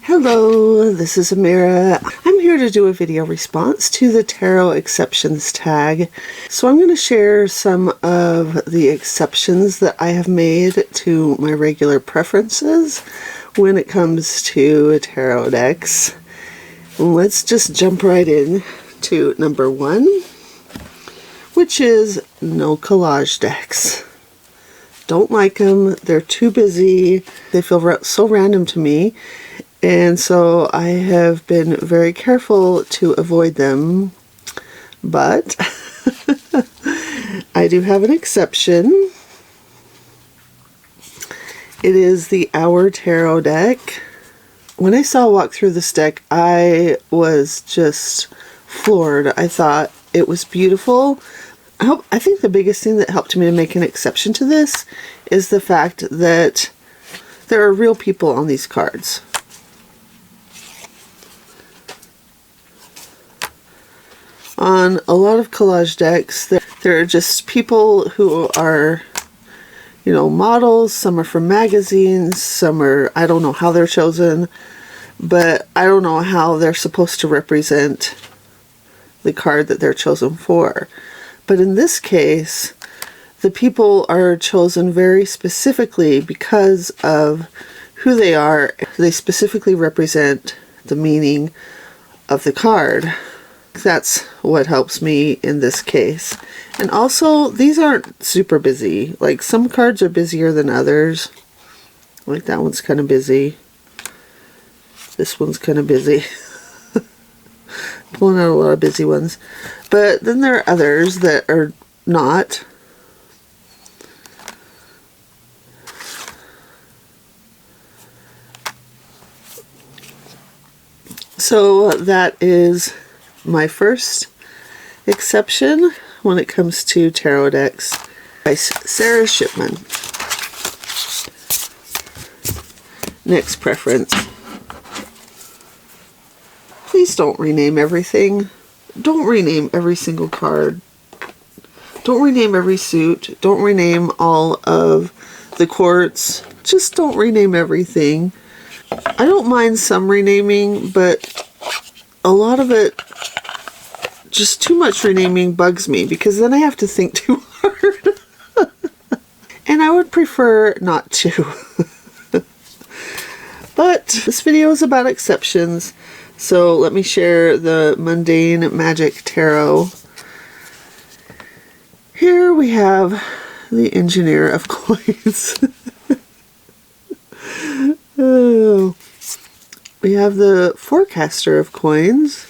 Hello, this is Amira. I'm here to do a video response to the tarot exceptions tag. So I'm going to share some of the exceptions that I have made to my regular preferences when it comes to tarot decks. Let's just jump right in to number one, which is no collage decks. Don't like them. They're too busy. They feel so random to me. And so I have been very careful to avoid them, but I do have an exception. It is the Our Tarot deck. When I saw walk through this deck, I was just floored. I thought it was beautiful. I think the biggest thing that helped me to make an exception to this is the fact that there are real people on these cards. On a lot of collage decks, there are just people who are, models. Some are from magazines, some are, I don't know how they're chosen, but I don't know how they're supposed to represent the card that they're chosen for. But in this case, the people are chosen very specifically because of who they are. They specifically represent the meaning of the card. That's what helps me in this case. And also, these aren't super busy. Like, some cards are busier than others. Like, that one's kind of busy. This one's kind of busy. Pulling out a lot of busy ones. But then there are others that are not. So that is my first exception when it comes to tarot decks by Sarah Shipman. Next preference. Please don't rename everything. Don't rename every single card. Don't rename every suit. Don't rename all of the quartz. Just don't rename everything. I don't mind some renaming, but a lot of it, just too much renaming bugs me, because then I have to think too hard. And I would prefer not to. But this video is about exceptions, so let me share the Mundane Magic Tarot. Here we have the Engineer of Coins. Oh. We have the Forecaster of Coins,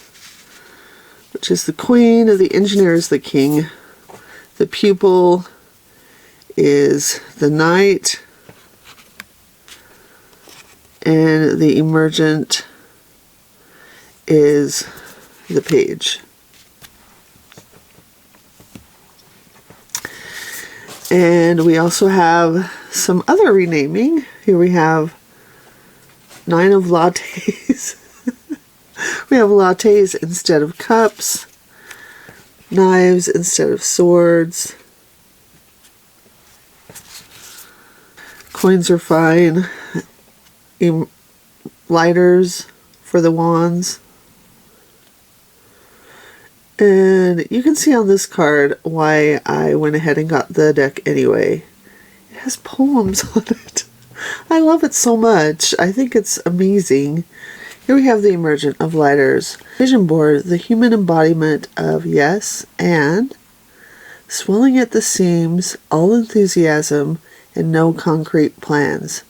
which is the Queen, the Engineer is the King, the Pupil is the Knight, and the Emergent is the Page. And we also have some other renaming. Here we have Nine of Lattes. We have lattes instead of cups, knives instead of swords. Coins are fine. Lighters for the wands. And you can see on this card why I went ahead and got the deck anyway. It has poems on it. I love it so much. I think it's amazing. Here we have the Emergent of Lighters. Vision Board, the human embodiment of yes and, swelling at the seams, all enthusiasm and no concrete plans.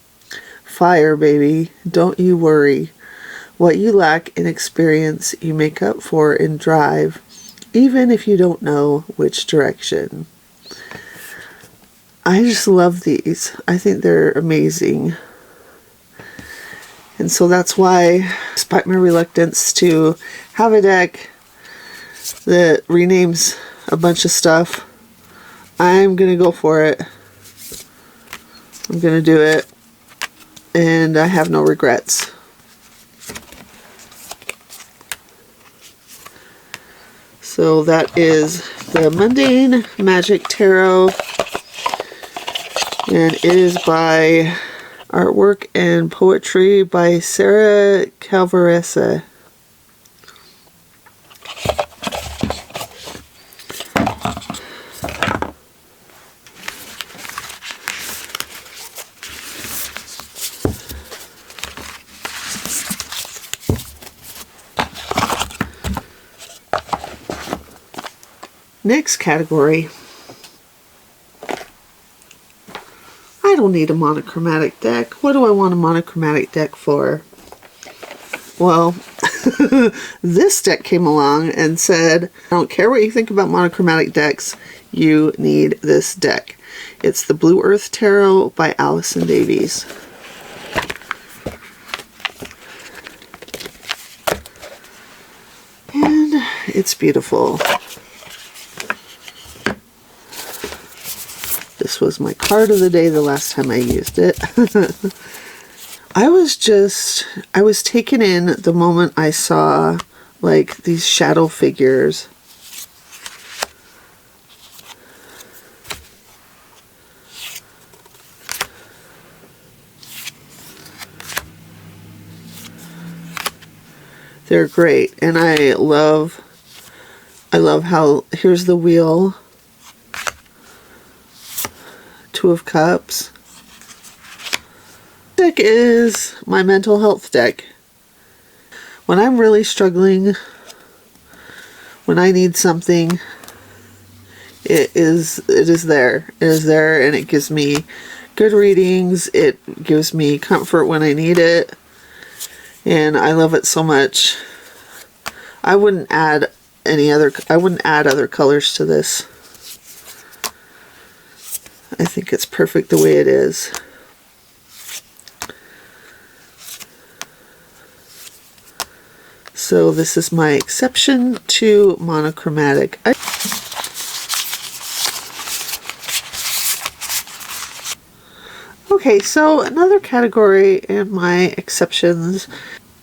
Fire, baby, don't you worry. What you lack in experience, you make up for in drive, even if you don't know which direction. I just love these. I think they're amazing. And so that's why, despite my reluctance to have a deck that renames a bunch of stuff, I'm going to go for it. I'm going to do it. And I have no regrets. So that is the Mundane Magic Tarot. And it is by Artwork and poetry by Sarah Calvarese. Next category. I don't need a monochromatic deck. What do I want a monochromatic deck for? Well, this deck came along and said, I don't care what you think about monochromatic decks, you need this deck. It's the Blue Earth Tarot by Allison Davies. And it's beautiful. This was my card of the day the last time I used it. I was taken in the moment I saw like these shadow figures. They're great, and I love how here's the wheel. Two of Cups. Deck is my mental health deck. When I'm really struggling, when I need something, it is there. It is there, and it gives me good readings. It gives me comfort when I need it, and I love it so much. I wouldn't add other colors to this. I think it's perfect the way it is. So this is my exception to monochromatic. Okay, so another category in my exceptions,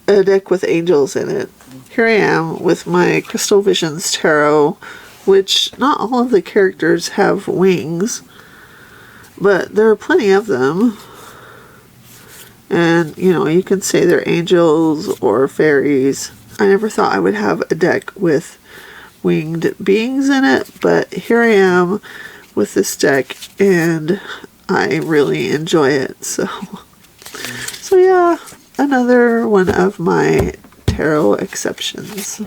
a deck with angels in it. Here I am with my Crystal Visions Tarot, which not all of the characters have wings, but there are plenty of them. And, you know, you can say they're angels or fairies. I never thought I would have a deck with winged beings in it, but here I am with this deck, and I really enjoy it. So yeah, another one of my tarot exceptions.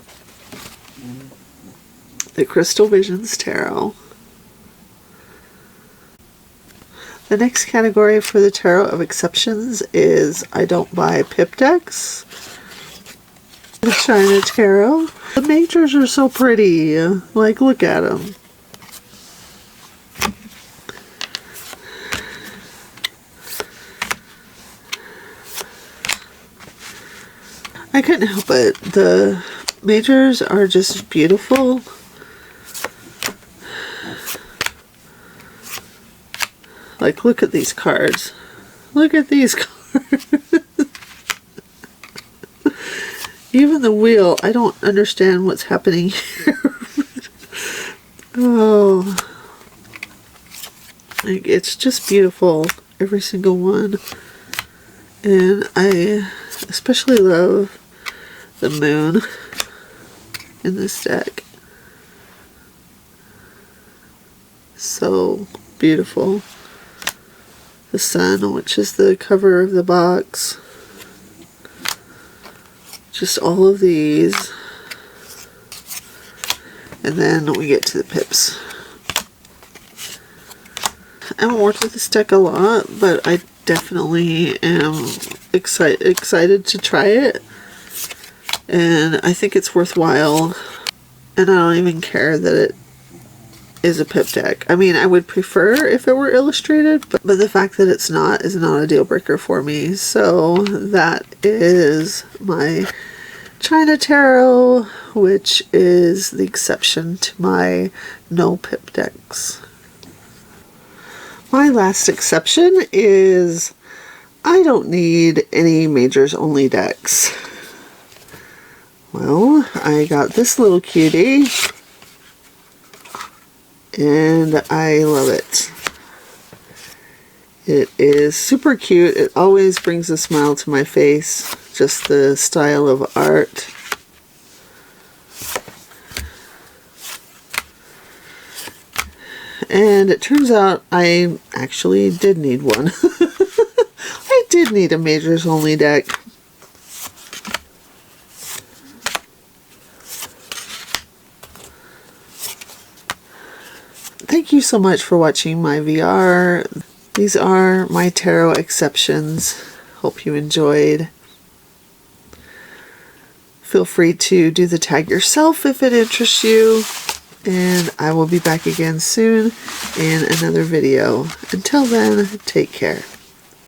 The Crystal Visions Tarot. The next category for the Tarot of Exceptions is I don't buy pip decks. The China Tarot. The majors are so pretty. Like, look at them. I couldn't help it. The majors are just beautiful. Like, look at these cards. Look at these cards. Even the wheel, I don't understand what's happening here. Oh. Like, it's just beautiful. Every single one. And I especially love the moon in this deck. So beautiful. The sun, which is the cover of the box. Just all of these. And then we get to the pips. I haven't worked with this deck a lot, but I definitely am excited to try it. And I think it's worthwhile. And I don't even care that it is a pip deck. I mean, I would prefer if it were illustrated, but the fact that it's not is not a deal breaker for me. So that is my China Tarot, which is the exception to my no pip decks. My last exception is I don't need any majors only decks. Well, I got this little cutie, and I love it. It is super cute. It always brings a smile to my face. Just the style of art. And it turns out I actually did need one. I did need a Majors Only deck. Thank you so much for watching my VR. These are my tarot exceptions. Hope you enjoyed. Feel free to do the tag yourself if it interests you. And I will be back again soon in another video. Until then, take care.